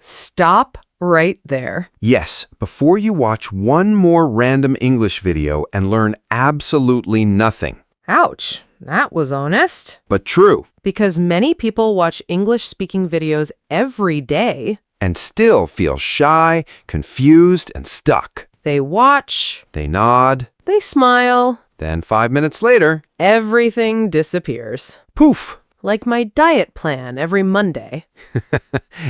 Stop right there. Yes, before you watch one more random English video and learn absolutely nothing. Ouch, that was honest. But true. Because many people watch English-speaking videos every day. And still feel shy, confused, and stuck. They watch. They nod. They smile. Then 5 minutes later, everything disappears. poof! Like my diet plan every Monday.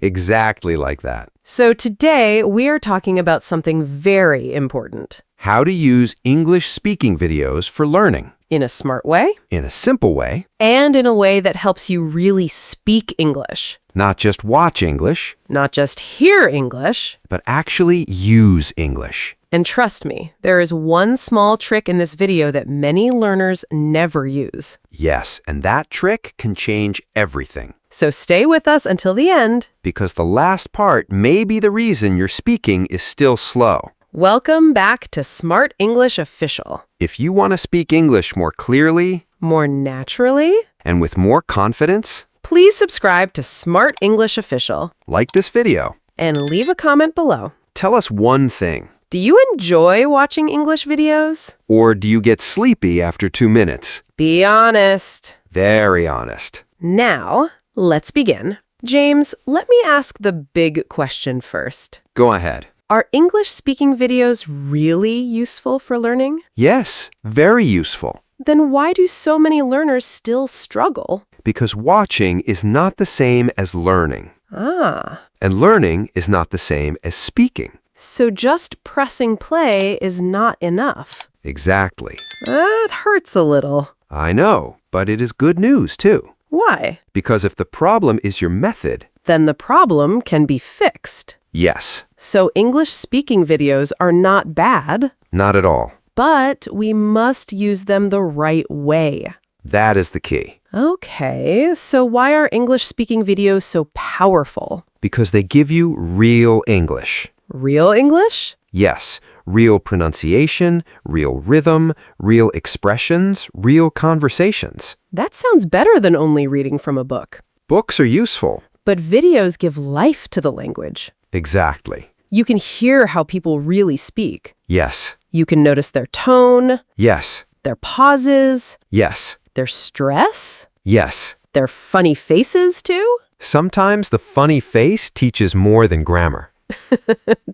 Exactly like that. So today, we are talking about something very important. How to use English-speaking videos for learning. In a smart way. In a simple way. And in a way that helps you really speak English. Not just watch English. Not just hear English. But actually use English. And trust me, there is one small trick in this video that many learners never use. Yes, and that trick can change everything. So stay with us until the end. Because the last part may be the reason your speaking is still slow. Welcome back to Smart English Official. If you want to speak English more clearly, more naturally, and with more confidence, please subscribe to Smart English Official. Like this video. And leave a comment below. Tell us one thing. Do you enjoy watching English videos? Or do you get sleepy after 2 minutes? Be honest. Very honest. Now, let's begin. James, let me ask the big question first. Go ahead. Are English-speaking videos really useful for learning? Yes, very useful. Then why do so many learners still struggle? Because watching is not the same as learning. Ah. And learning is not the same as speaking. So just pressing play is not enough. Exactly. That hurts a little. I know, but it is good news too. Why? Because if the problem is your method, then the problem can be fixed. Yes. So English-speaking videos are not bad. Not at all. But we must use them the right way. That is the key. Okay, so why are English-speaking videos so powerful? Because they give you real English. Real English? Yes, real pronunciation, real rhythm, real expressions, real conversations. That sounds better than only reading from a book. Books are useful. But videos give life to the language. Exactly. You can hear how people really speak. Yes. You can notice their tone. Yes. Their pauses. Yes. Their stress. Yes. Their funny faces, too. Sometimes the funny face teaches more than grammar.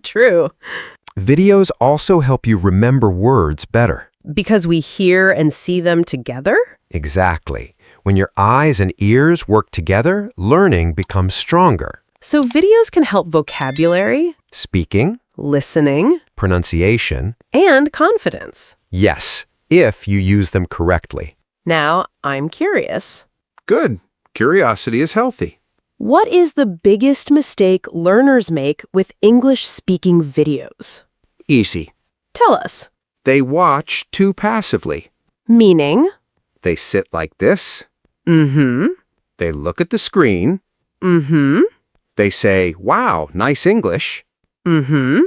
True. Videos also help you remember words better. Because we hear and see them together? Exactly. When your eyes and ears work together, learning becomes stronger. So videos can help vocabulary, speaking, listening, pronunciation, and confidence. Yes, if you use them correctly. Now, I'm curious. Good. Curiosity is healthy. What is the biggest mistake learners make with English-speaking videos? Easy. Tell us. They watch too passively. Meaning? They sit like this. Mm-hmm. They look at the screen. Mm-hmm. They say, wow, nice English. Mm-hmm.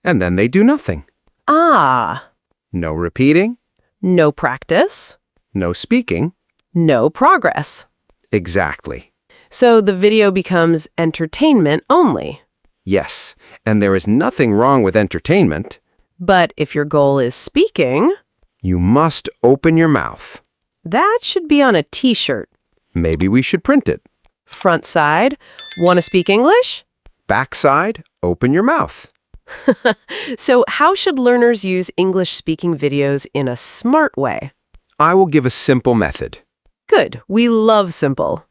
And then they do nothing. Ah. No repeating. No practice. No speaking. No progress. Exactly. So the video becomes entertainment only. Yes, and there is nothing wrong with entertainment. But if your goal is speaking, you must open your mouth. That should be on a t-shirt. Maybe we should print it. Front side, want to speak English? Back side, open your mouth. So how should learners use English-speaking videos in a smart way? I will give a simple method. Good. We love simple.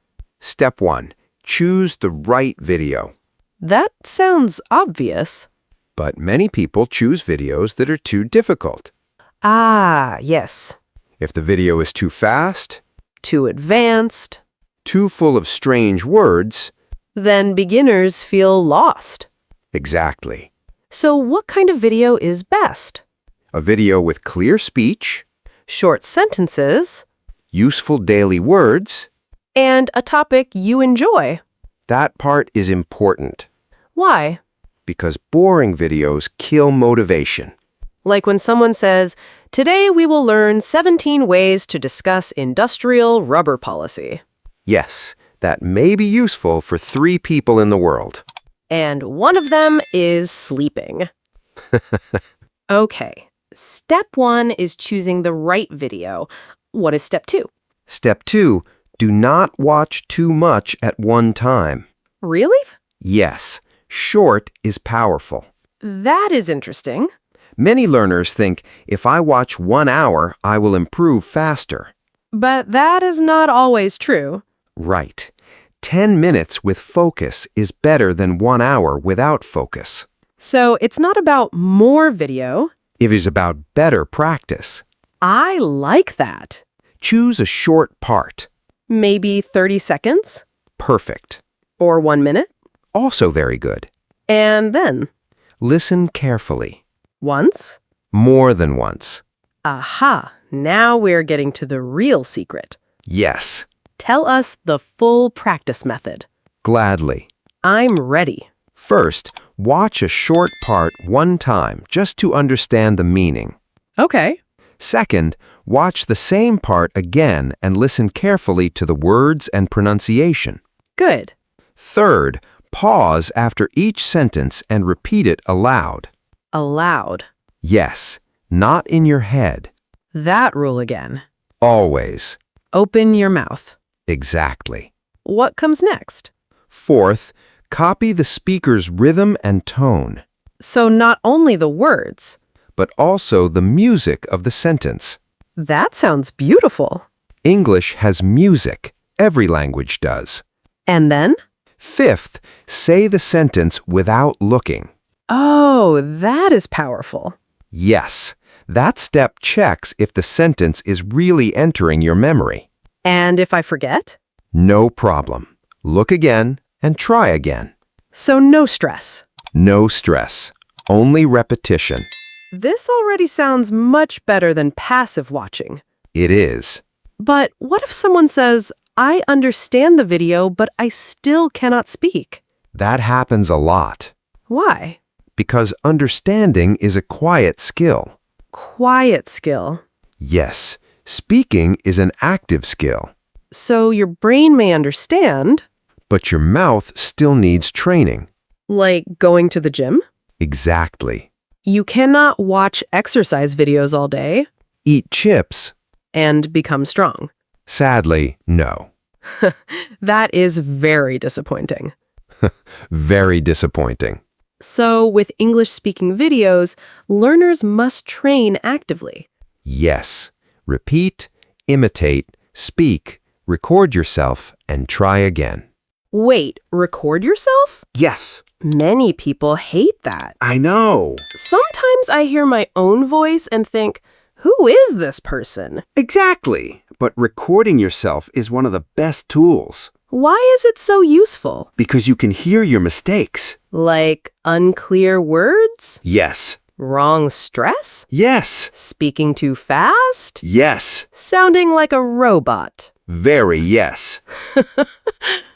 Step 1. Choose the right video. That sounds obvious. But many people choose videos that are too difficult. Ah, yes. If the video is too fast, too advanced, too full of strange words, then beginners feel lost. Exactly. So what kind of video is best? A video with clear speech, short sentences, useful daily words, and a topic you enjoy. That part is important. Why? Because boring videos kill motivation. Like when someone says, "Today we will learn 17 ways to discuss industrial rubber policy." Yes, that may be useful for 3 people in the world. And one of them is sleeping. Okay. Step 1 is choosing the right video. What is step 2? Step 2, do not watch too much at one time. Really? Yes, short is powerful. That is interesting. Many learners think if I watch 1 hour, I will improve faster. But that is not always true. Right. 10 minutes with focus is better than 1 hour without focus. So it's not about more video. It is about better practice. I like that. Choose a short part. Maybe 30 seconds? Perfect. Or 1 minute? Also very good. And then? Listen carefully. Once? More than once. Aha! Now we're getting to the real secret. Yes. Tell us the full practice method. Gladly. I'm ready. First, watch a short part 1 time just to understand the meaning. Okay. Second, watch the same part again and listen carefully to the words and pronunciation. Good. Third, pause after each sentence and repeat it aloud. Aloud. Yes, not in your head. That rule again. Always. Open your mouth. Exactly. What comes next? Fourth, copy the speaker's rhythm and tone, So not only the words. but also the music of the sentence. That sounds beautiful. English has music. Every language does. And then? Fifth, say the sentence without looking. Oh, that is powerful. Yes, that step checks if the sentence is really entering your memory. And if I forget? No problem. Look again and try again. So no stress. No stress. Only repetition. This already sounds much better than passive watching. It is. But what if someone says, I understand the video, but I still cannot speak? That happens a lot. Why? Because understanding is a quiet skill. Quiet skill. Yes, speaking is an active skill. So your brain may understand. But your mouth still needs training. Like going to the gym? Exactly. You cannot watch exercise videos all day Eat chips. and become strong. Sadly, no. That is very disappointing. Very disappointing. So with English-speaking videos, learners must train actively. Yes. Repeat, imitate, speak, record yourself, and try again. Wait, record yourself? Yes. Many people hate that. I know. Sometimes I hear my own voice and think, who is this person? Exactly. But recording yourself is one of the best tools. Why is it so useful? Because you can hear your mistakes. Like unclear words? Yes. Wrong stress? Yes. Speaking too fast? Yes. Sounding like a robot? Very yes.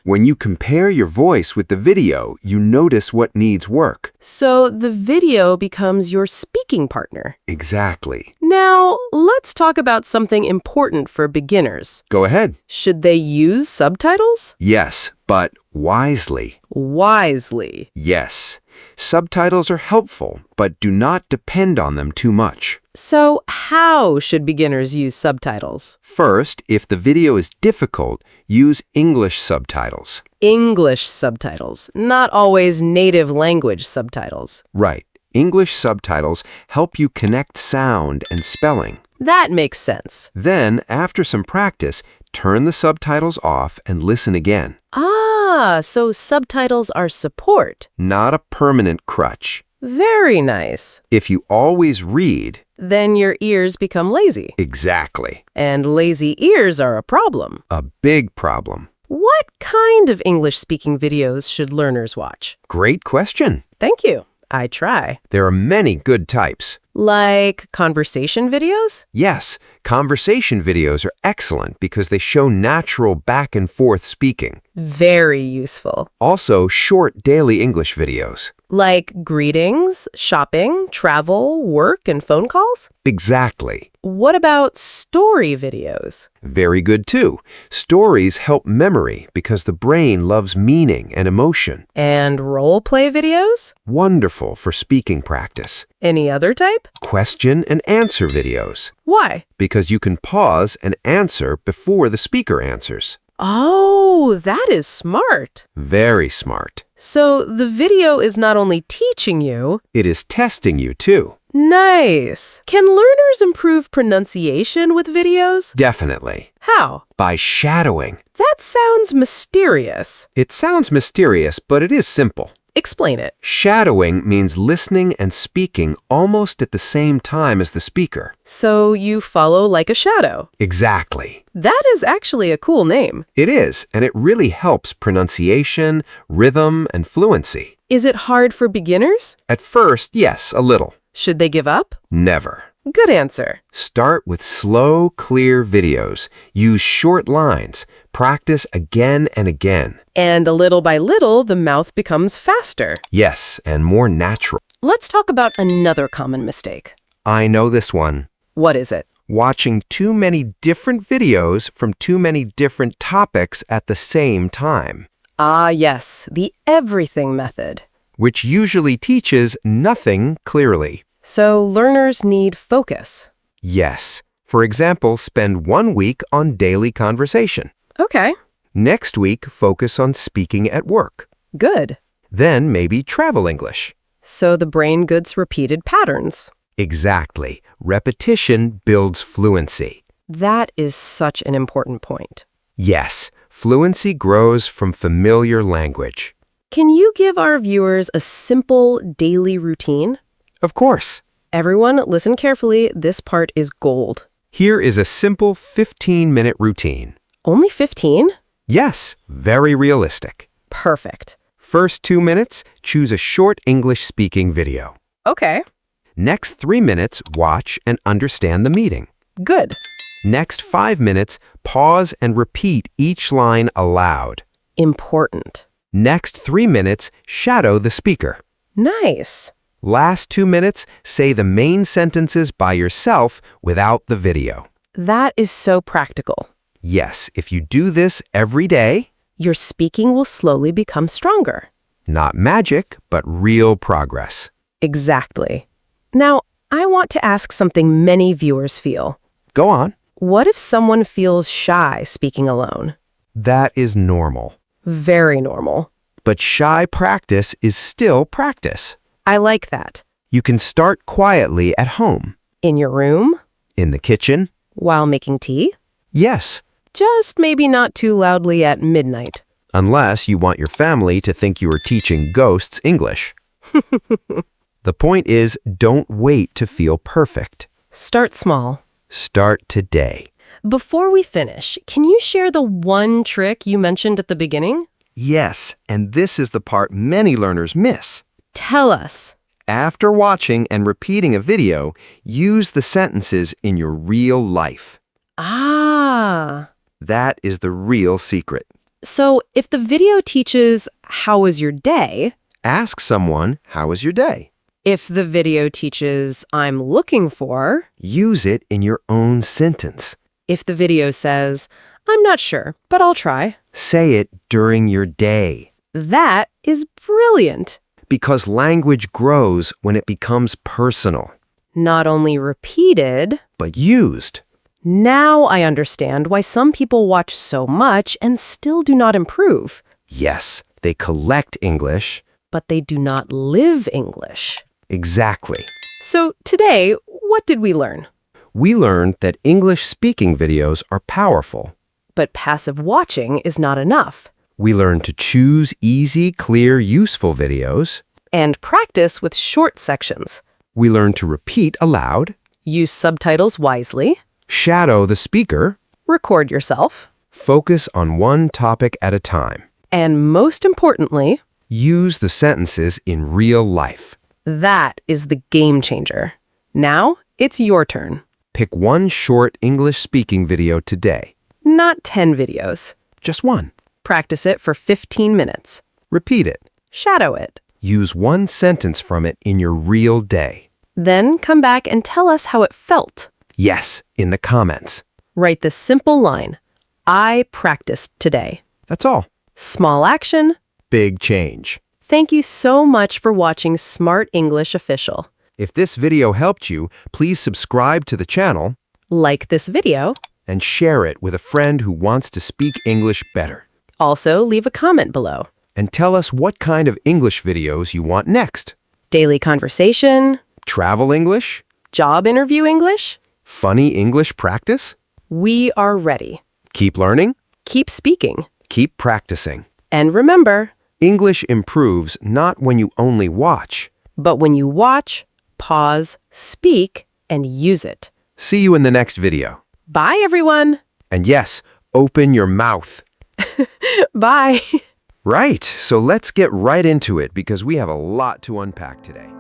When you compare your voice with the video, you notice what needs work. So the video becomes your speaking partner. Exactly. Now, let's talk about something important for beginners. Go ahead. Should they use subtitles? Yes, but wisely. Wisely. Yes. Subtitles are helpful, but do not depend on them too much. So how should beginners use subtitles? First, if the video is difficult, use English subtitles. English subtitles, not always native language subtitles. Right. English subtitles help you connect sound and spelling. That makes sense. Then, after some practice, turn the subtitles off and listen again. Ah, so subtitles are support. Not a permanent crutch. Very nice. If you always read... Then your ears become lazy. Exactly. And lazy ears are a problem. A big problem. What kind of English-speaking videos should learners watch? Great question. Thank you. I try. There are many good types. Like conversation videos? Yes, conversation videos are excellent because they show natural back and forth speaking. Very useful. Also, short daily English videos. Like greetings, shopping, travel, work, and phone calls? Exactly. What about story videos? Very good too. Stories help memory because the brain loves meaning and emotion. And role play videos? Wonderful for speaking practice. Any other type? Question and answer videos. Why? Because you can pause and answer before the speaker answers. Oh, that is smart. Very smart. So the video is not only teaching you. It is testing you too. Nice. Can learners improve pronunciation with videos? Definitely. How? By shadowing. That sounds mysterious. It sounds mysterious, but it is simple. Explain it. Shadowing means listening and speaking almost at the same time as the speaker. So you follow like a shadow. Exactly. That is actually a cool name. It is, and it really helps pronunciation, rhythm, and fluency. Is it hard for beginners? At first, yes, a little. Should they give up? Never. Good answer. Start with slow, clear videos. Use short lines. Practice again and again. And little by little, the mouth becomes faster. Yes, and more natural. Let's talk about another common mistake. I know this one. What is it? Watching too many different videos from too many different topics at the same time. Ah, yes, the everything method. Which usually teaches nothing clearly. So learners need focus. Yes. For example, spend 1 week on daily conversation. Okay, Next week, focus on speaking at work. good. Then maybe travel English. So the brain gets repeated patterns. Exactly. Repetition builds fluency. That is such an important point. Yes, fluency grows from familiar language. Can you give our viewers a simple daily routine? Of course. Everyone, listen carefully. This part is gold. Here is a simple 15-minute routine. Only 15? Yes, very realistic. Perfect. First 2 minutes, choose a short English-speaking video. Okay, Next 3 minutes, watch and understand the meeting. good. Next 5 minutes, pause and repeat each line aloud. Important. Next 3 minutes, shadow the speaker. Nice. Last 2 minutes, say the main sentences by yourself without the video. That is so practical. Yes, if you do this every day, Your speaking will slowly become stronger. not magic, but real progress. Exactly. Now, I want to ask something many viewers feel. Go on. What if someone feels shy speaking alone? That is normal. Very normal. But shy practice is still practice. I like that. You can start quietly at home, In your room, in the kitchen. while making tea, Yes, just maybe not too loudly at midnight. unless you want your family to think you are teaching ghosts English. The point is, don't wait to feel perfect. Start small. Start today. Before we finish, can you share the one trick you mentioned at the beginning? Yes, and this is the part many learners miss. Tell us. After watching and repeating a video, use the sentences in your real life. Ah. That is the real secret. So if the video teaches, how was your day? Ask someone, how was your day? If the video teaches, I'm looking for. Use it in your own sentence. If the video says, I'm not sure, but I'll try. Say it during your day. That is brilliant. Because language grows when it becomes personal, Not only repeated, but used. now I understand why some people watch so much and still do not improve. Yes, they collect English. But they do not live English. Exactly. So today, what did we learn? We learned that English speaking videos are powerful. But passive watching is not enough. We learned to choose easy, clear, useful videos. And practice with short sections. We learned to repeat aloud, Use subtitles wisely. shadow the speaker, Record yourself. focus on one topic at a time. And most importantly, Use the sentences in real life. that is the game changer. Now, it's your turn. Pick one short English speaking video today. Not 10 videos. Just one. Practice it for 15 minutes. Repeat it. Shadow it. Use one sentence from it in your real day. Then come back and tell us how it felt. Yes, in the comments. Write this simple line. I practiced today. That's all. Small action. Big change. Thank you so much for watching Smart English Official. If this video helped you, please subscribe to the channel Like this video. and share it with a friend who wants to speak English better. Also, leave a comment below. And tell us what kind of English videos you want next. Daily conversation, Travel English? job interview English. Funny English practice? We are ready. Keep learning. Keep speaking. Keep practicing. And remember, English improves not when you only watch. but when you watch, pause, speak, and use it. See you in the next video. Bye, everyone. And yes, open your mouth. Bye. Right, so let's get right into it because we have a lot to unpack today.